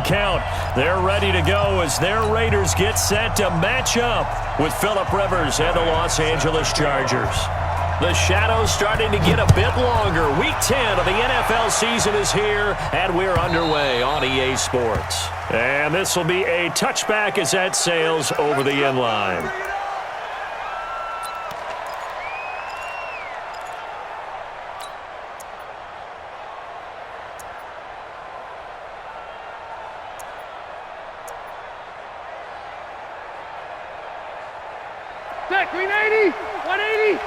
count. They're ready to go as their Raiders get set to match up with Phillip Rivers and the Los Angeles Chargers. The shadows starting to get a bit longer. Week 10 of the NFL season is here, and we're underway on EA Sports. And this will be a touchback as that sails over the end line. Back, 380, 180.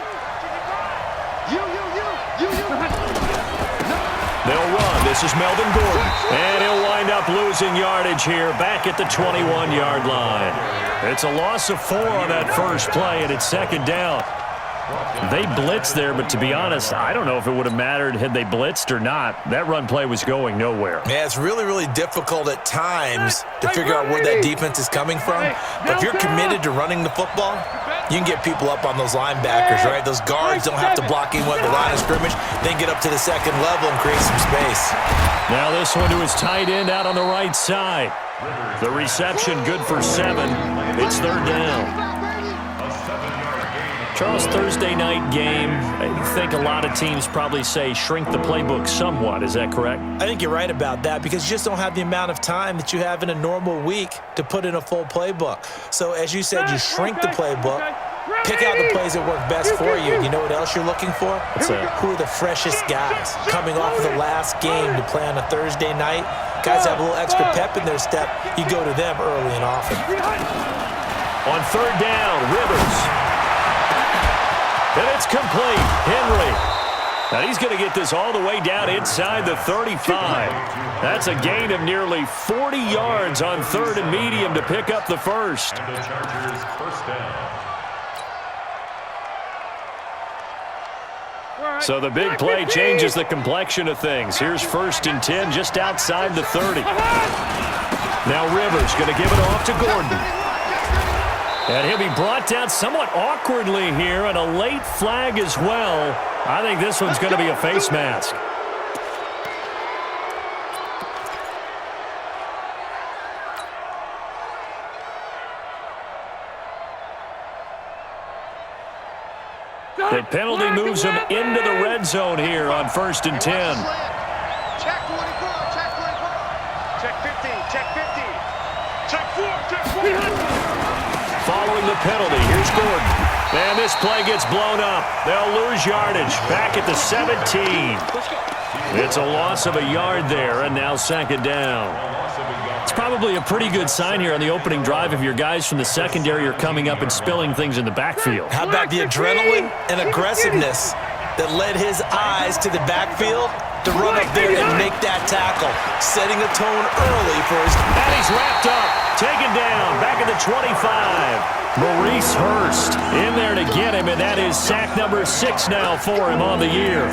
They'll run. This is Melvin Gordon. And he'll wind up losing yardage here back at the 21-yard line. It's a loss of 4 on that first play, and it's second down. They blitzed there, but to be honest, I don't know if it would have mattered had they blitzed or not. That run play was going nowhere. Yeah, it's really, really difficult at times to figure out where that defense is coming from. But if you're committed to running the football, you can get people up on those linebackers, right? Those guards don't have to block anyone at the line of scrimmage. Then get up to the second level and create some space. Now this one to his tight end out on the right side. The reception good for 7. It's third down. Charles, Thursday night game, I think a lot of teams probably say shrink the playbook somewhat. Is that correct? I think you're right about that because you just don't have the amount of time that you have in a normal week to put in a full playbook. So as you said, you shrink the playbook, pick out the plays that work best for you. You know what else you're looking for? Who are the freshest guys coming off of the last game to play on a Thursday night? Guys have a little extra pep in their step. You go to them early and often. On third down, Rivers. And it's complete. Henry. Now he's going to get this all the way down inside the 35. That's a gain of nearly 40 yards on third and medium to pick up the first. And the Chargers first down. So the big play changes the complexion of things. Here's first and 10 just outside the 30. Now Rivers going to give it off to Gordon. And he'll be brought down somewhat awkwardly here, and a late flag as well. I think this one's going to be a face mask. The penalty moves him into the red zone here on first and 10. Check 24, check 24. Check 15, check 15. Check 4, check 4. Following the penalty, here's Gordon. And this play gets blown up. They'll lose yardage back at the 17. It's a loss of a yard there, and now second down. It's probably a pretty good sign here on the opening drive if your guys from the secondary are coming up and spilling things in the backfield. How about the adrenaline and aggressiveness that led his eyes to the backfield to run up there and make that tackle, setting a tone early for his... And he's wrapped up, taken down, back at the 25. Maurice Hurst in there to get him, and that is sack number 6 now for him on the year.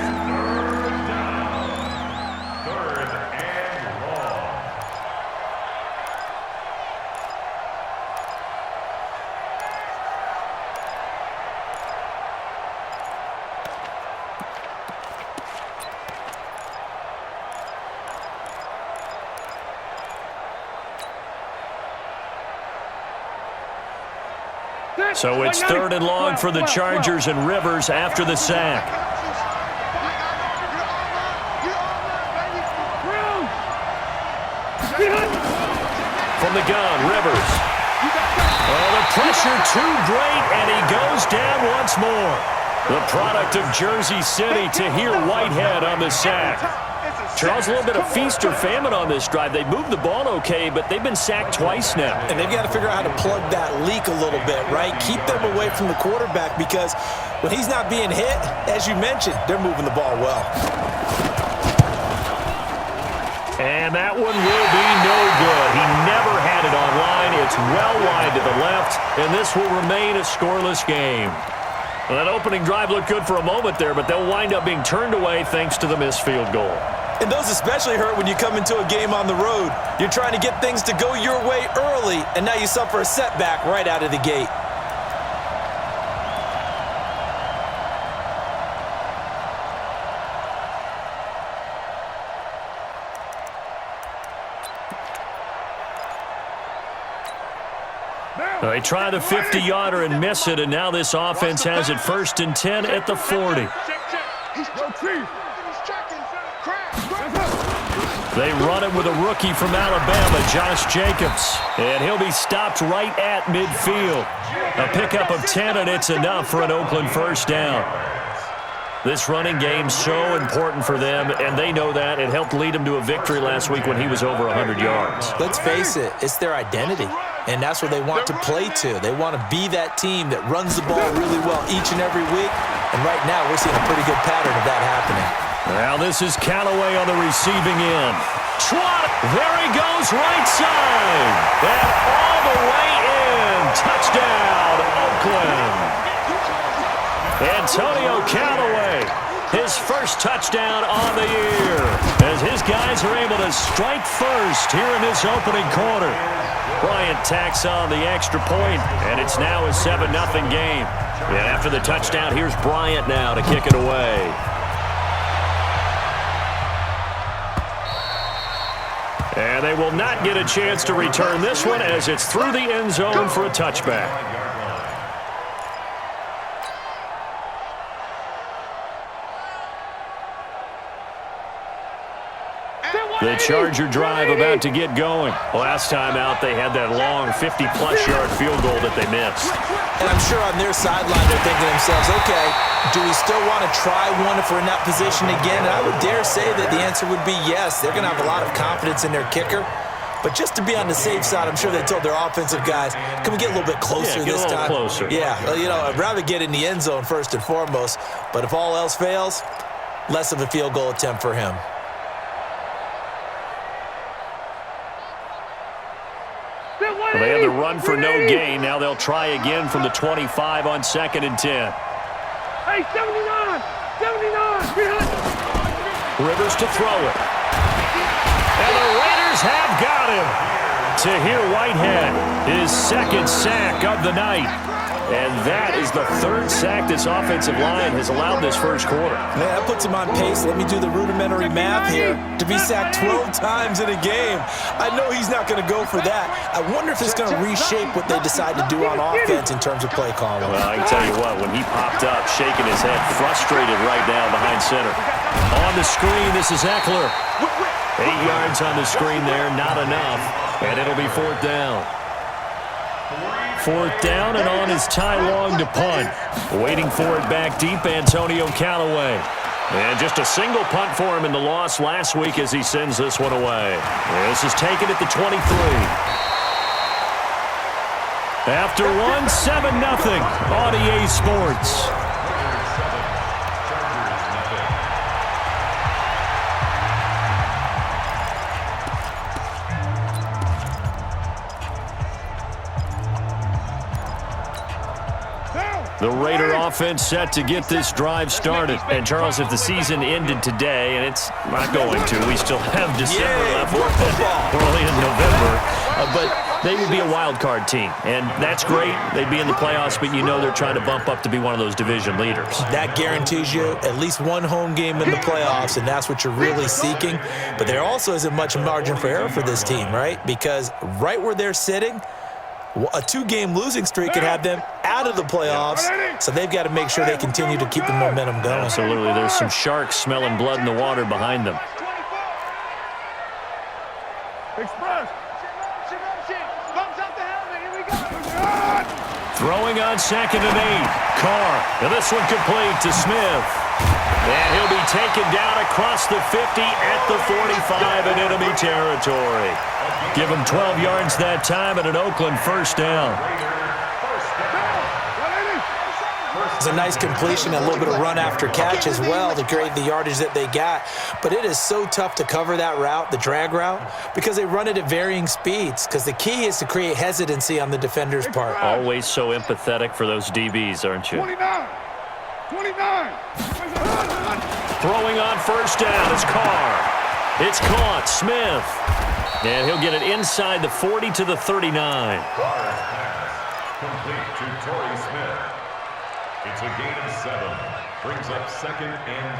So it's third and long for the Chargers and Rivers after the sack. From the gun, Rivers. Oh, the pressure too great, and he goes down once more. The product of Jersey City, Tahir Whitehead on the sack. Charles, a little bit of feast or famine on this drive. They moved the ball okay, but they've been sacked twice now. And they've got to figure out how to plug that leak a little bit, right? Keep them away from the quarterback because when he's not being hit, as you mentioned, they're moving the ball well. And that one will be no good. He never had it on line. It's well wide to the left, and this will remain a scoreless game. Well, that opening drive looked good for a moment there, but they'll wind up being turned away thanks to the missed field goal. And those especially hurt when you come into a game on the road. You're trying to get things to go your way early, and now you suffer a setback right out of the gate. They try the 50-yarder and miss it, and now this offense has it 1st and 10 at the 40. They run it with a rookie from Alabama, Josh Jacobs, and he'll be stopped right at midfield. A pickup of 10, and it's enough for an Oakland first down. This running game's so important for them, and they know that. It helped lead them to a victory last week when he was over 100 yards. Let's face it, it's their identity, and that's what they want to play to. They want to be that team that runs the ball really well each and every week, and right now we're seeing a pretty good pattern of that happening. Now this is Callaway on the receiving end. Trot, there he goes, right side, and all the way in. Touchdown, Oakland. Antonio Callaway, his first touchdown on the year, as his guys are able to strike first here in this opening quarter. Bryant tacks on the extra point, and it's now a 7-0 game. And after the touchdown, here's Bryant now to kick it away. And they will not get a chance to return this one as it's through the end zone for a touchback. The Charger drive about to get going. Last time out, they had that long 50-plus yard field goal that they missed. And I'm sure on their sideline they're thinking to themselves, okay, do we still want to try one if we're in that position again? And I would dare say that the answer would be yes. They're going to have a lot of confidence in their kicker. But just to be on the safe side, I'm sure they told their offensive guys, can we get a little bit closer this time? Closer. Yeah, well, I'd rather get in the end zone first and foremost. But if all else fails, less of a field goal attempt for him. Well, they had the run for no gain. Now they'll try again from the 25 on 2nd and 10. Hey, 79! 79! Rivers to throw it. And the Raiders have got him. Tahir Whitehead, his 2nd sack of the night. And that is the 3rd sack this offensive line has allowed this first quarter. Man, that puts him on pace. Let me do the rudimentary math here. To be sacked 12 times in a game, I know he's not going to go for that. I wonder if it's going to reshape what they decide to do on offense in terms of play calling. Well, I can tell you what, when he popped up, shaking his head, frustrated right now behind center. On the screen, this is Eckler. 8 yards on the screen there, not enough. And it'll be 4th down. 4th down, and on is Ty Long to punt. Waiting for it back deep, Antonio Callaway. And just a single punt for him in the loss last week as he sends this one away. This is taken at the 23. After one, 7-0 on EA Sports. The Raider offense set to get this drive started. And, Charles, if the season ended today, and it's not going to, we still have December left. We're only in November. But they would be a wild card team, and that's great. They'd be in the playoffs, but you know they're trying to bump up to be one of those division leaders. That guarantees you at least one home game in the playoffs, and that's what you're really seeking. But there also isn't much margin for error for this team, right? Because right where they're sitting, a 2-game losing streak could have them out of the playoffs, so they've got to make sure they continue to keep the momentum going. Absolutely. There's some sharks smelling blood in the water behind them. Express. Throwing on 2nd and 8. Carr. And this one complete to Smith. And he'll be taken down across the 50 at the 45 in enemy territory. Give him 12 yards that time and an Oakland first down. It's a nice completion, a little bit of run after catch as well to create the yardage that they got. But it is so tough to cover that route, the drag route, because they run it at varying speeds. Because the key is to create hesitancy on the defender's part. Always so empathetic for those DBs, aren't you? 29. Throwing on first down is Carr. It's caught. Smith. And he'll get it inside the 40 to the 39. Complete to Torrey Smith. It's a gain of 7. Brings up 2nd and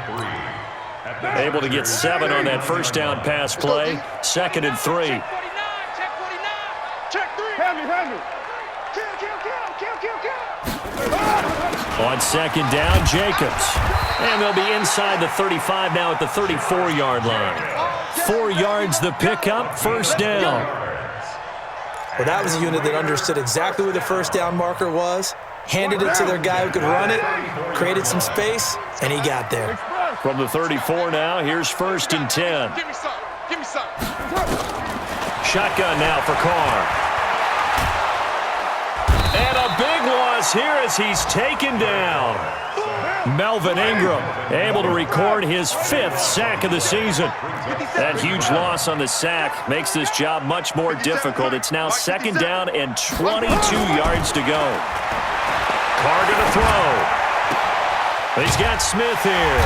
3. Able to get 7 on that first down pass play. 2nd and 3. Check 49. Check 3. Hand me. On second down, Jacobs. And they'll be inside the 35 now at the 34-yard line. 4 yards the pickup, first down. Well, that was a unit that understood exactly where the first down marker was, handed it to their guy who could run it, created some space, and he got there. From the 34 now, here's first and 10. Give me some. Give me some. Shotgun now for Carr. And a big loss here as he's taken down. Melvin Ingram able to record his 5th sack of the season. That huge loss on the sack makes this job much more difficult. It's now second down and 22 yards to go. Carr to throw. He's got Smith here.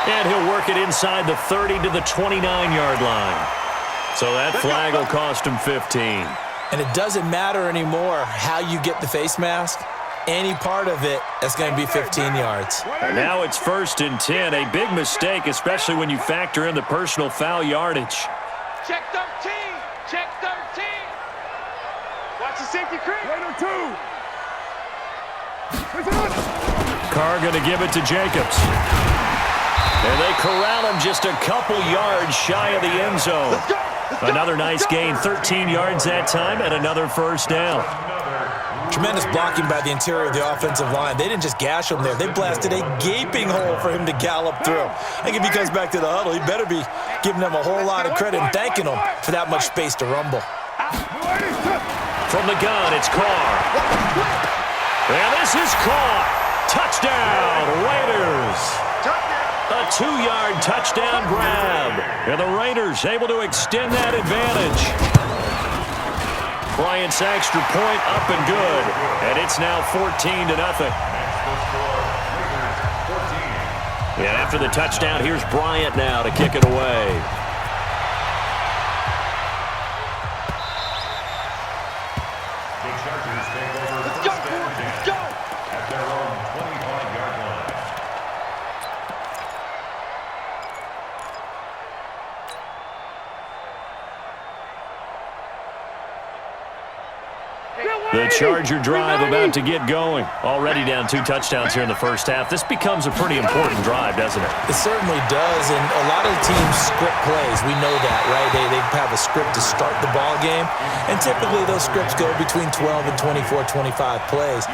And he'll work it inside the 30 to the 29-yard line. So that flag will cost him 15. And it doesn't matter anymore how you get the face mask. Any part of it, that's going to be 15 yards. And now it's first and 10. A big mistake, especially when you factor in the personal foul yardage. Check 13. Check 13. Watch the safety creep. Carr going to give it to Jacobs. And they corral him just a couple yards shy of the end zone. Another nice gain, 13 yards that time, and another first down. Tremendous blocking by the interior of the offensive line. They didn't just gash him there. They blasted a gaping hole for him to gallop through. I think if he comes back to the huddle, he better be giving them a whole lot of credit and thanking them for that much space to rumble. From the gun, it's Carr. And this is caught. Touchdown, Raiders. A 2-yard touchdown grab. And the Raiders able to extend that advantage. Bryant's extra point up and good. And it's now 14-0. And after the touchdown, here's Bryant now to kick it away. The Chargers take over first and 10 at their own 25-yard line. The Charger drive about to get going. Already down 2 touchdowns here in the first half. This becomes a pretty important drive, doesn't it? It certainly does, and a lot of teams script plays. We know that, right? They have a script to start the ball game, and typically those scripts go between 12 and 24, 25 plays.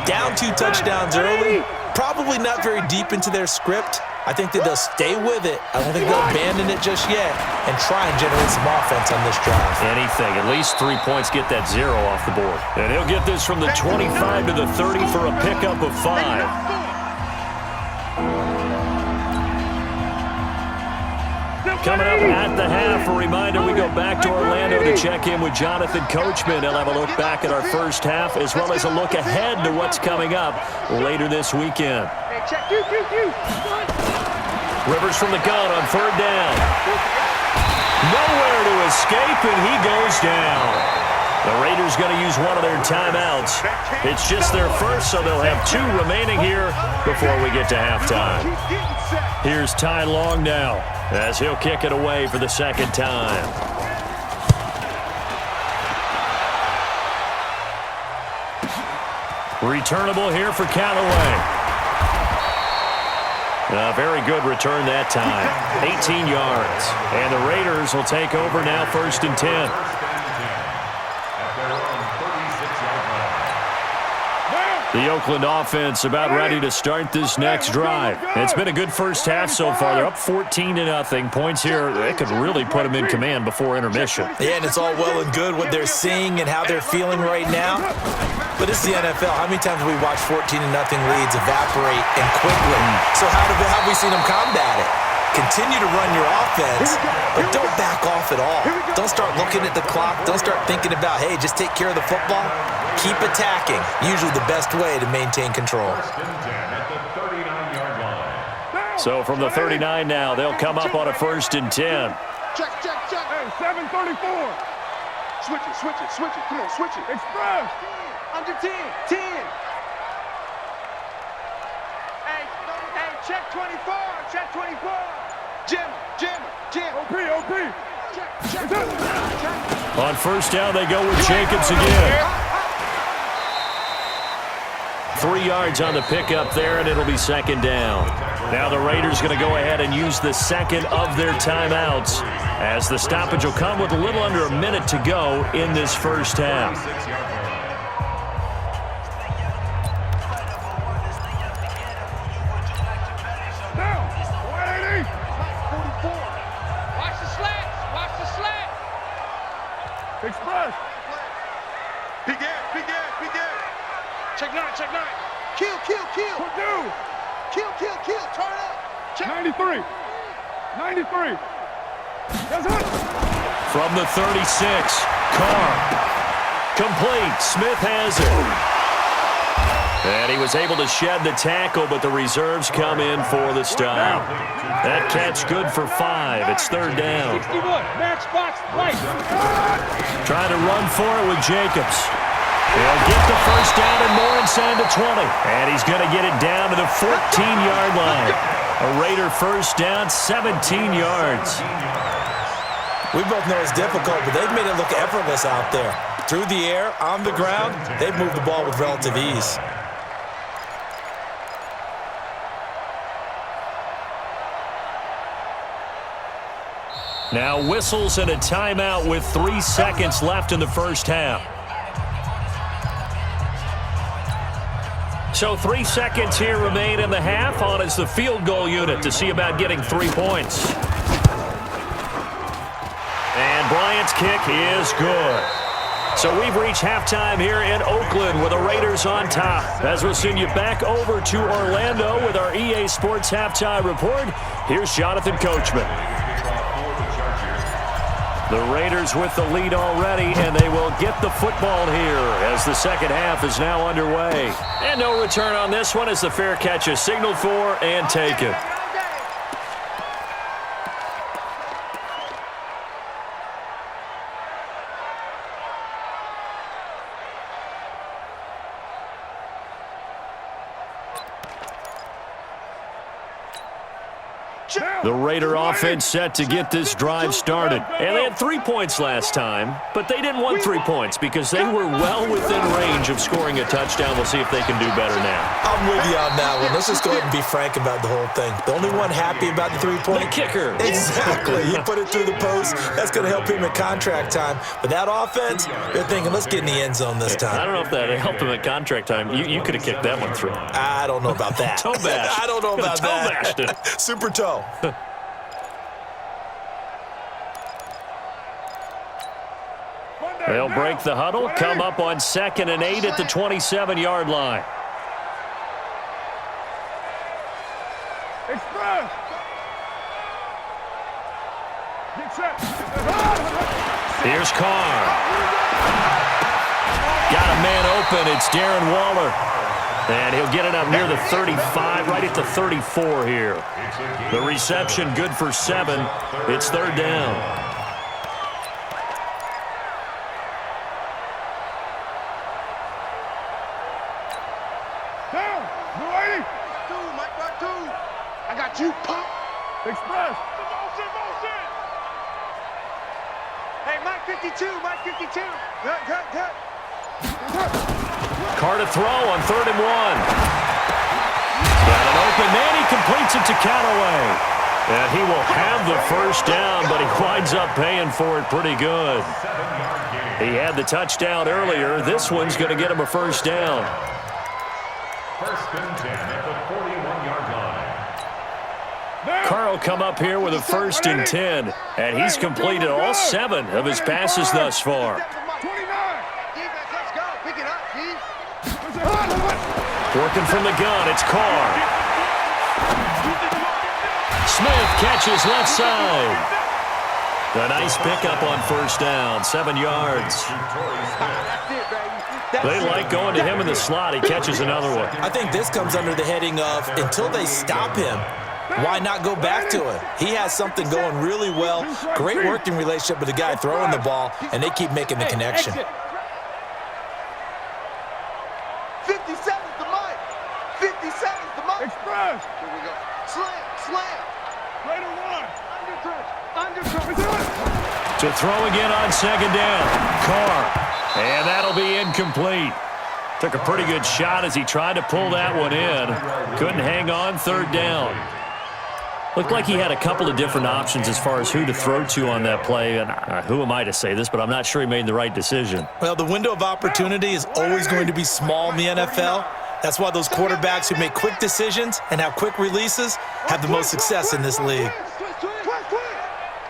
Down 2 touchdowns early, probably not very deep into their script. I think that they'll stay with it. I don't think they'll abandon it just yet and try and generate some offense on this drive. Anything. At least 3 points, get that 0 off the board. And he'll get this from the 25 to the 30 for a pickup of 5. Coming up at the half, a reminder, we go back to Orlando to check in with Jonathan Coachman. He'll have a look back at our first half as well as a look ahead to what's coming up later this weekend. Rivers from the gun on 3rd down. Nowhere to escape, and he goes down. The Raiders going to use one of their timeouts. It's just their first, so they'll have 2 remaining here before we get to halftime. Here's Ty Long now as he'll kick it away for the second time. Returnable here for Callaway. A very good return that time. 18 yards. And the Raiders will take over now, 1st and 10. The Oakland offense about ready to start this next drive. It's been a good first half so far. They're up 14-0. Points here, they could really put them in command before intermission. Yeah, and it's all well and good what they're seeing and how they're feeling right now. But it's the NFL. How many times have we watched 14-0 leads evaporate and quickly? So how have we seen them combat it? Continue to run your offense, but don't back off at all. Don't start looking at the clock. Don't start thinking about, hey, just take care of the football. Keep attacking. Usually the best way to maintain control. So from the 39 now, they'll come up on a 1st and 10. Check. Hey, 734. Switch it. Come on, switch it. Express. Under 10. Hey, check 24. Check 24. Jim. OP. Check. On 1st down, they go with Jacobs again. 3 yards on the pickup there, and it'll be second down. Now the Raiders going to go ahead and use the second of their timeouts, as the stoppage will come with a little under a minute to go in this first half. Express. Begin. Check nine. Kill. Purdue. Kill. Turn up. Check. 93. That's it. From the 36, Carr. Complete. Smith has it. And he was able to shed the tackle, but the reserves come in for the stop. That catch good for 5. It's third down. 61. Match box right. Trying to run for it with Jacobs. He'll get the first down and more inside the 20. And he's going to get it down to the 14-yard line. A Raider first down, 17 yards. We both know it's difficult, but they've made it look effortless out there. Through the air, on the ground, they've moved the ball with relative ease. Now whistles and a timeout with 3 seconds left in the first half. So 3 seconds here remain in the half. On is the field goal unit to see about getting 3 points. And Bryant's kick is good. So we've reached halftime here in Oakland with the Raiders on top. As we'll send you back over to Orlando with our EA Sports Halftime Report, here's Jonathan Coachman. The Raiders with the lead already, and they will get the football here as the second half is now underway. And no return on this one as the fair catch is signaled for and taken. The Raider offense set to get this drive started. And they had 3 points last time, but they didn't want 3 points because they were well within range of scoring a touchdown. We'll see if they can do better now. I'm with you on that one. Let's just go ahead and be frank about the whole thing. The only one happy about the 3-point? The kicker. Exactly. He put it through the post. That's going to help him in contract time. But that offense, they're thinking, let's get in the end zone this time. I don't know if that helped him at contract time. You could have kicked that one through. I don't know about that. Toe bash. I don't know about toe that. Bashed it. Super toe. They'll break the huddle, come up on 2nd and 8 at the 27-yard line. Express. Get set. Here's Carr. Got a man open. It's Darren Waller. And he'll get it up near the 35, right at the 34 here. The reception good for 7. It's third down. You pump. Express. Motion. Hey, Mike 52. Good. Carr to throw on 3rd and 1. Got an open man. He completes it to Callaway. And he will have the first down, but he winds up paying for it pretty good. He had the touchdown earlier. This one's going to get him a first down. First and 10 at the 41-yard line. Carr will come up here with a 1st and 10, and he's completed all 7 of his passes thus far. Working from the gun, it's Carr. Smith catches left side. A nice pickup on first down, 7 yards. They like going to him in the slot. He catches another one. I think this comes under the heading of until they stop him, why not go back to it? He has something going really well. Great working relationship with the guy throwing the ball, and they keep making the connection. 57's the mic. 57's the mic. Express. Here we go. Slam. Raider 1. Undercut. To throw again on 2nd down. Carr. And that'll be incomplete. Took a pretty good shot as he tried to pull that one in. Couldn't hang on third down. Looked like he had a couple of different options as far as who to throw to on that play. And who am I to say this, but I'm not sure he made the right decision. Well, the window of opportunity is always going to be small in the NFL. That's why those quarterbacks who make quick decisions and have quick releases have the most success in this league.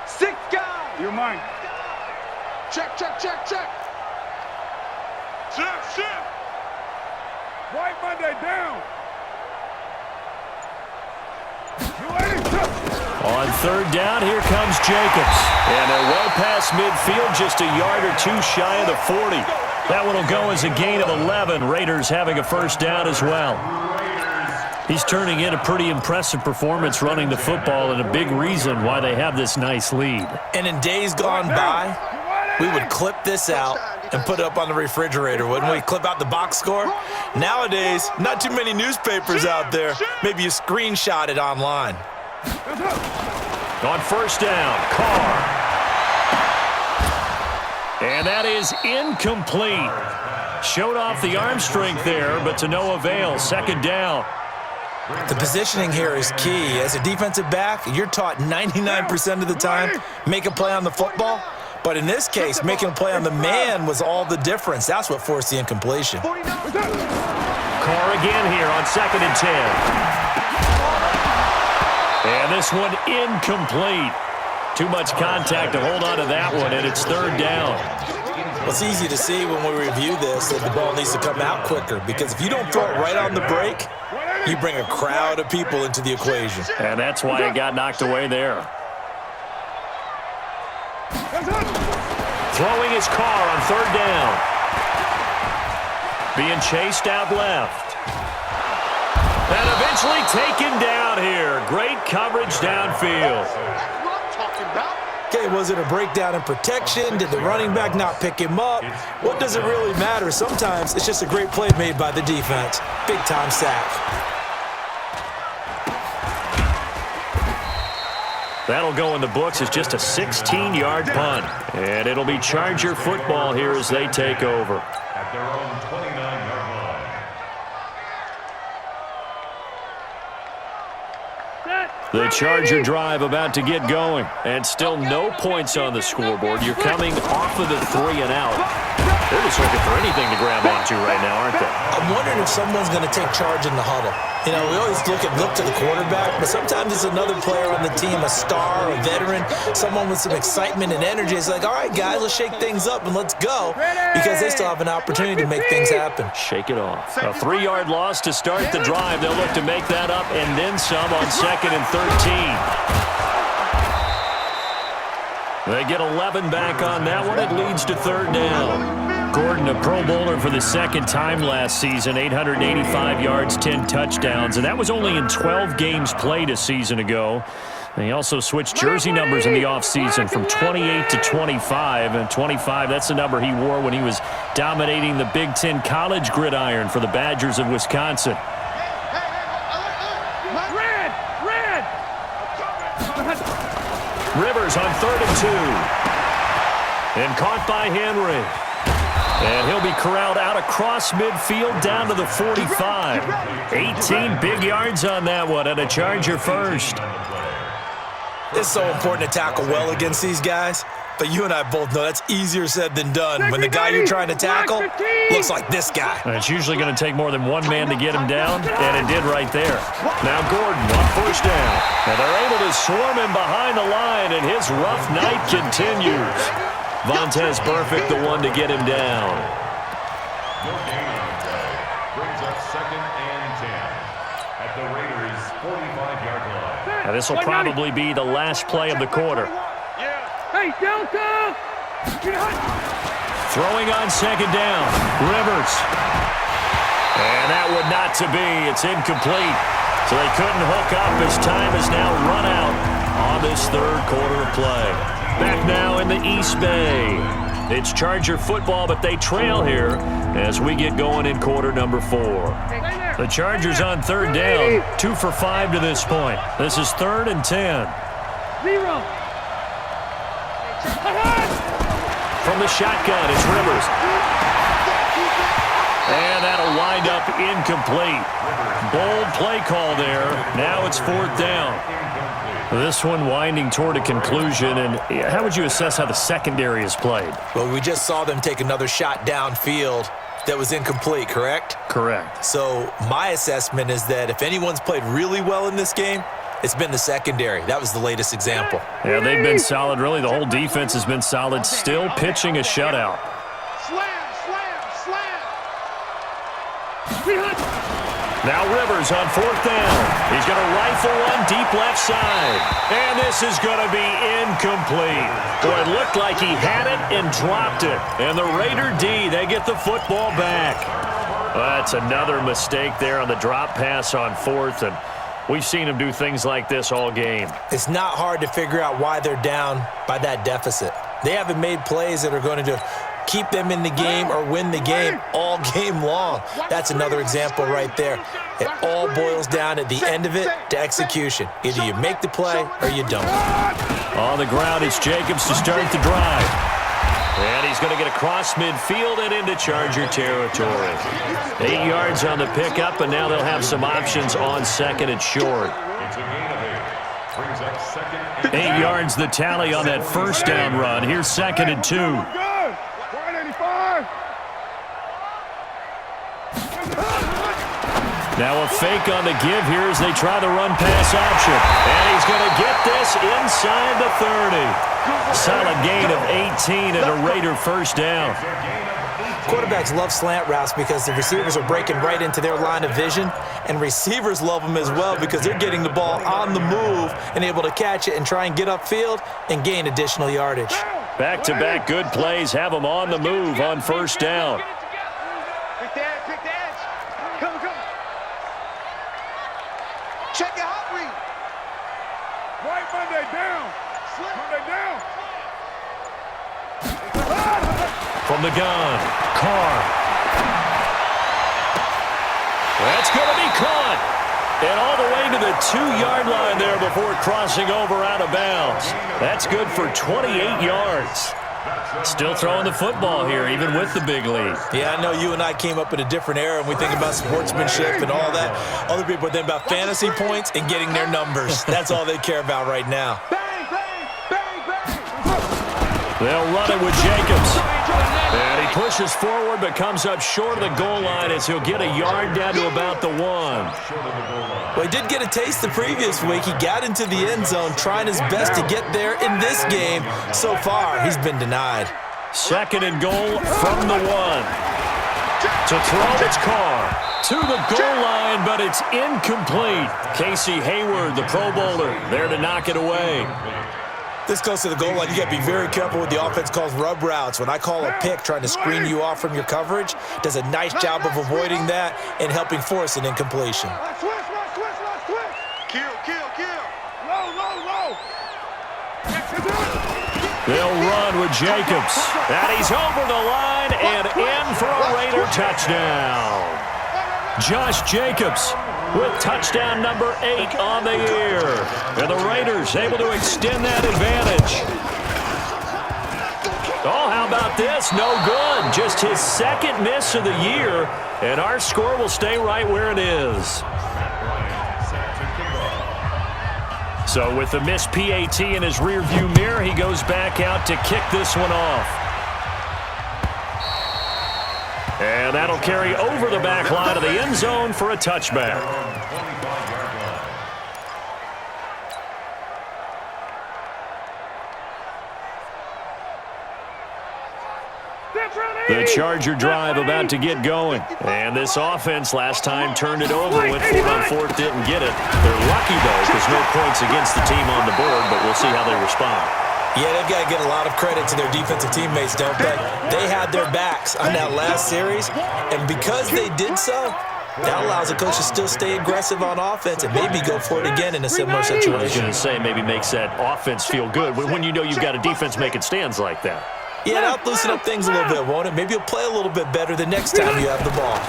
6 guys. You're mine. Check. Shift. White Monday down. On third down, here comes Jacobs. And they're well past midfield, just a yard or two shy of the 40. That one will go as a gain of 11. Raiders having a first down as well. He's turning in a pretty impressive performance running the football, and a big reason why they have this nice lead. And in days gone by, we would clip this out and put it up on the refrigerator, wouldn't we? Clip out the box score. Nowadays, not too many newspapers out there. Maybe you screenshot it online. On first down, Carr. And that is incomplete. Showed off the arm strength there, but to no avail. Second down. The positioning here is key. As a defensive back, you're taught 99% of the time, make a play on the football. But in this case, making a play on the man was all the difference. That's what forced the incompletion. Carr again here on 2nd and 10. And this one incomplete. Too much contact to hold on to that one, and it's third down. Well, it's easy to see when we review this that the ball needs to come out quicker, because if you don't throw it right on the break, you bring a crowd of people into the equation. And that's why it got knocked away there. Throwing his Carr on third down. Being chased out left. And eventually taken down here. Great coverage downfield. Okay, was it a breakdown in protection? Did the running back not pick him up? What does it really matter? Sometimes it's just a great play made by the defense. Big-time sack. That'll go in the books as just a 16-yard punt. And it'll be Charger football here as they take over. At their own 29-yard line. The Charger drive about to get going. And still no points on the scoreboard. You're coming off of the 3 and out. They're just looking for anything to grab onto right now, aren't they? I'm wondering if someone's going to take charge in the huddle. You know, we always look to the quarterback, but sometimes it's another player on the team, a star, a veteran, someone with some excitement and energy. It's like, all right, guys, let's shake things up and let's go, because they still have an opportunity to make things happen. Shake it off. A 3-yard loss to start the drive. They'll look to make that up and then some on 2nd and 13. They get 11 back on that one. It leads to third down. Gordon, a Pro Bowler for the second time last season, 885 yards, 10 touchdowns, and that was only in 12 games played a season ago. And he also switched jersey numbers in the offseason from 28 to 25, and 25, that's the number he wore when he was dominating the Big Ten college gridiron for the Badgers of Wisconsin. Rivers on 3rd and 2. And caught by Henry. And he'll be corralled out across midfield down to the 45. 18 big yards on that one, and a Charger first. It's so important to tackle well against these guys, but you and I both know that's easier said than done when the guy you're trying to tackle looks like this guy. And it's usually going to take more than one man to get him down, and it did right there. Now Gordon on first down. And they're able to swarm him behind the line, and his rough night continues. Vontaze Burfict, the one to get him down. No gain on the play. Brings up 2nd and 10 at the Raiders' 45-yard line. Now this will probably be the last play of the quarter. Hey, Delta! Throwing on 2nd down. Rivers. And that would not to be. It's incomplete. So they couldn't hook up as time is now run out on this third quarter of play. Back now in the East Bay. It's Charger football, but they trail here as we get going in quarter number 4. The Chargers on third down, 2 for 5 to this point. This is 3rd and 10. 0. From the shotgun, it's Rivers. And that'll wind up incomplete. Bold play call there. Now it's 4th down. This one winding toward a conclusion. And how would you assess how the secondary is played? Well, we just saw them take another shot downfield that was incomplete, correct? Correct. So my assessment is that if anyone's played really well in this game, it's been the secondary. That was the latest example. Yeah, they've been solid. Really, the whole defense has been solid. Still pitching a shutout. Slam, slam, slam. Now Rivers on 4th down. He's going to rifle one deep left side. And this is going to be incomplete. Boy, it looked like he had it and dropped it. And the Raider D, they get the football back. Well, that's another mistake there on the drop pass on 4th. And we've seen him do things like this all game. It's not hard to figure out why they're down by that deficit. They haven't made plays that are going to keep them in the game or win the game all game long. That's another example right there. It all boils down at the end of it to execution. Either you make the play or you don't. On the ground, it's Jacobs to start the drive. And he's going to get across midfield and into Charger territory. 8 yards on the pickup, and now they'll have some options on 2nd and short. It's a gain of 8. Brings up 2nd and 8 yards the tally on that 1st down run. Here's 2nd and 2. Now a fake on the give here as they try the run-pass option. And he's going to get this inside the 30. Solid gain of 18 and a Raider 1st down. Quarterbacks love slant routes because the receivers are breaking right into their line of vision, and receivers love them as well because they're getting the ball on the move and able to catch it and try and get upfield and gain additional yardage. Back-to-back good plays have them on the move on 1st down. Pick the edge, pick the edge. Come, come. Check your hot read. Right Monday down. Monday down. From the gun, Carr. That's going to be caught. And all the way to the 2-yard line there before crossing over out of bounds. That's good for 28 yards. Still throwing the football here, even with the big lead. Yeah, I know you and I came up in a different era, and we think about sportsmanship and all that. Other people think about fantasy points and getting their numbers. That's all they care about right now. Bang, bang, bang, bang. They'll run it with Jacobs. And he pushes forward but comes up short of the goal line as he'll get a yard down to about the 1. Well, he did get a taste the previous week. He got into the end zone trying his best to get there in this game. So far, he's been denied. 2nd and goal from the 1. To throw, it's Carr. To the goal line, but it's incomplete. Casey Hayward, the Pro Bowler, there to knock it away. This close to the goal line, you got to be very careful with the offense calls rub routes. When I call a pick trying to screen you off from your coverage, does a nice job of avoiding that and helping force an incompletion. Switch. Kill, kill, kill. Low, low, low. They'll run with Jacobs. And he's over the line and in for a Raider touchdown. Josh Jacobs with touchdown number 8 on the year. And the Raiders able to extend that advantage. Oh, how about this? No good. Just his 2nd miss of the year. And our score will stay right where it is. So with the missed PAT in his rearview mirror, he goes back out to kick this one off. And that'll carry over the back line of the end zone for a touchback. The Charger drive about to get going. And this offense last time turned it over, went for it on 4th, didn't get it. They're lucky, though, because no points against the team on the board, but we'll see how they respond. Yeah, they've got to get a lot of credit to their defensive teammates, don't they? They had their backs on that last series, and because they did so, that allows the coach to still stay aggressive on offense and maybe go for it again in a similar situation. I was going to say, maybe makes that offense feel good when you know you've got a defense making stands like that. Yeah, that'll loosen up things a little bit, won't it? Maybe you'll play a little bit better the next time you have the ball.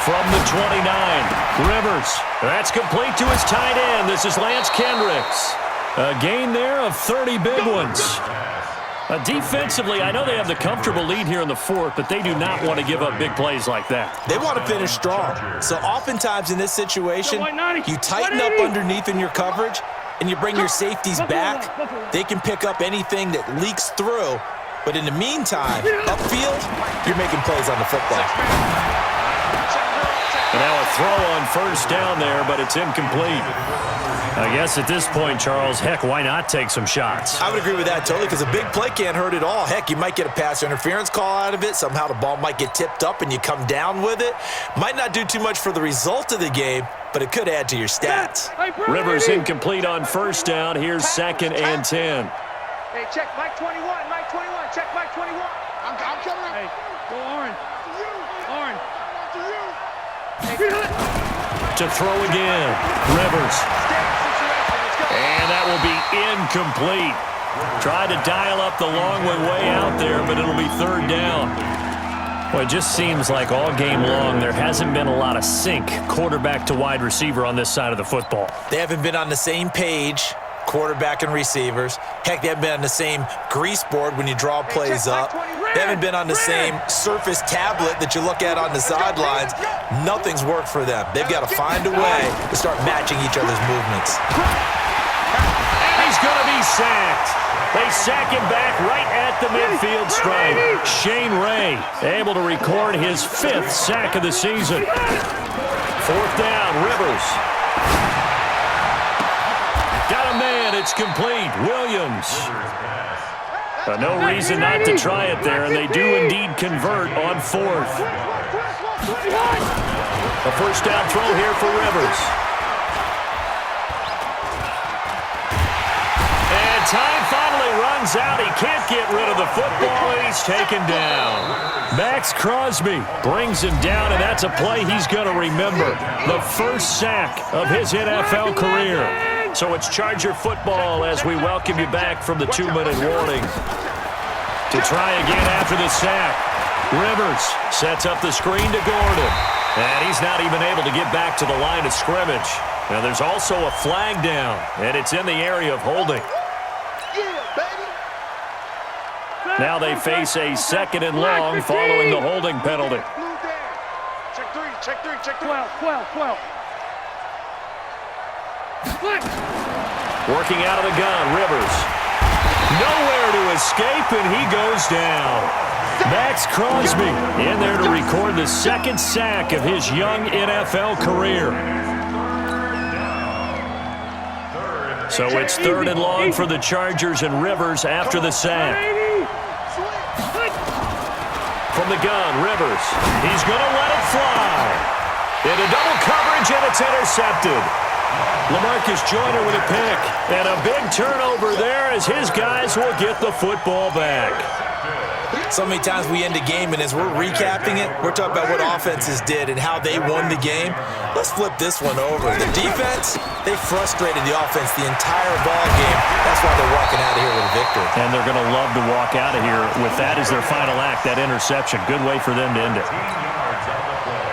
From the 29, Rivers. That's complete to his tight end. This is Lance Kendricks. A gain there of 30 big ones. Defensively, I know they have the comfortable lead here in the fourth, but they do not want to give up big plays like that. They want to finish strong. So oftentimes in this situation, you tighten up underneath in your coverage, and you bring your safeties back. They can pick up anything that leaks through. But in the meantime, upfield, you're making plays on the football. And now a throw on first down there, but it's incomplete. I guess at this point, Charles, heck, why not take some shots? I would agree with that totally, because a big play can't hurt at all. Heck, you might get a pass interference call out of it. Somehow the ball might get tipped up and you come down with it. Might not do too much for the result of the game, but it could add to your stats. Rivers incomplete on first down. Here's 2nd and 10. Hey, check Mike 21, Mike 21, check Mike 21. I'm coming up. Hey, go Orange. Orange. To throw again. Rivers. And that will be incomplete. Tried to dial up the long way out there, but it'll be 3rd down. Well, it just seems like all game long there hasn't been a lot of sync quarterback to wide receiver on this side of the football. They haven't been on the same page, quarterback and receivers. Heck, they haven't been on the same grease board when you draw plays up. They haven't been on the same surface tablet that you look at on the sidelines. Nothing's worked for them. They've got to find a way to start matching each other's movements. And he's going to be sacked. They sack him back right at the midfield stripe. Shane Ray able to record his 5th sack of the season. 4th down, Rivers. Got a man, it's complete. Williams. No reason not to try it there, and they do indeed convert on 4th. A first down throw here for Rivers. And time finally runs out. He can't get rid of the football, and he's taken down. Max Crosby brings him down, and that's a play he's going to remember. The first sack of his NFL career. So it's Charger football as we welcome you back from the 2-minute warning. To try again after the sack. Rivers sets up the screen to Gordon. And he's not even able to get back to the line of scrimmage. Now there's also a flag down, and it's in the area of holding. Now they face a 2nd and long following the holding penalty. Check 3, check 3, check 3. 12. Working out of the gun, Rivers. Nowhere to escape, and he goes down. Max Crosby in there to record the 2nd sack of his young NFL career. So it's 3rd and long for the Chargers, and Rivers after the sack. From the gun, Rivers. He's going to let it fly. Into double coverage, and it's intercepted. LaMarcus Joyner with a pick, and a big turnover there as his guys will get the football back. So many times we end a game, and as we're recapping it, we're talking about what offenses did and how they won the game. Let's flip this one over. The defense, they frustrated the offense the entire ball game. That's why they're walking out of here with a victory. And they're going to love to walk out of here with that as their final act, that interception. Good way for them to end it.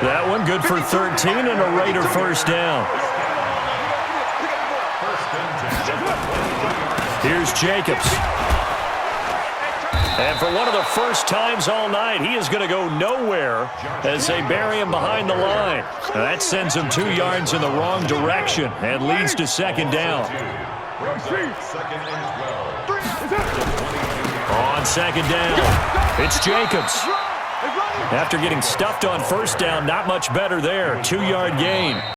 That one good for 13 and a Raider first down. Here's Jacobs. And for one of the first times all night, he is going to go nowhere as they bury him behind the line. Now that sends him 2 yards in the wrong direction and leads to 2nd down. On 2nd down, it's Jacobs. After getting stuffed on first down, not much better there. 2-yard gain.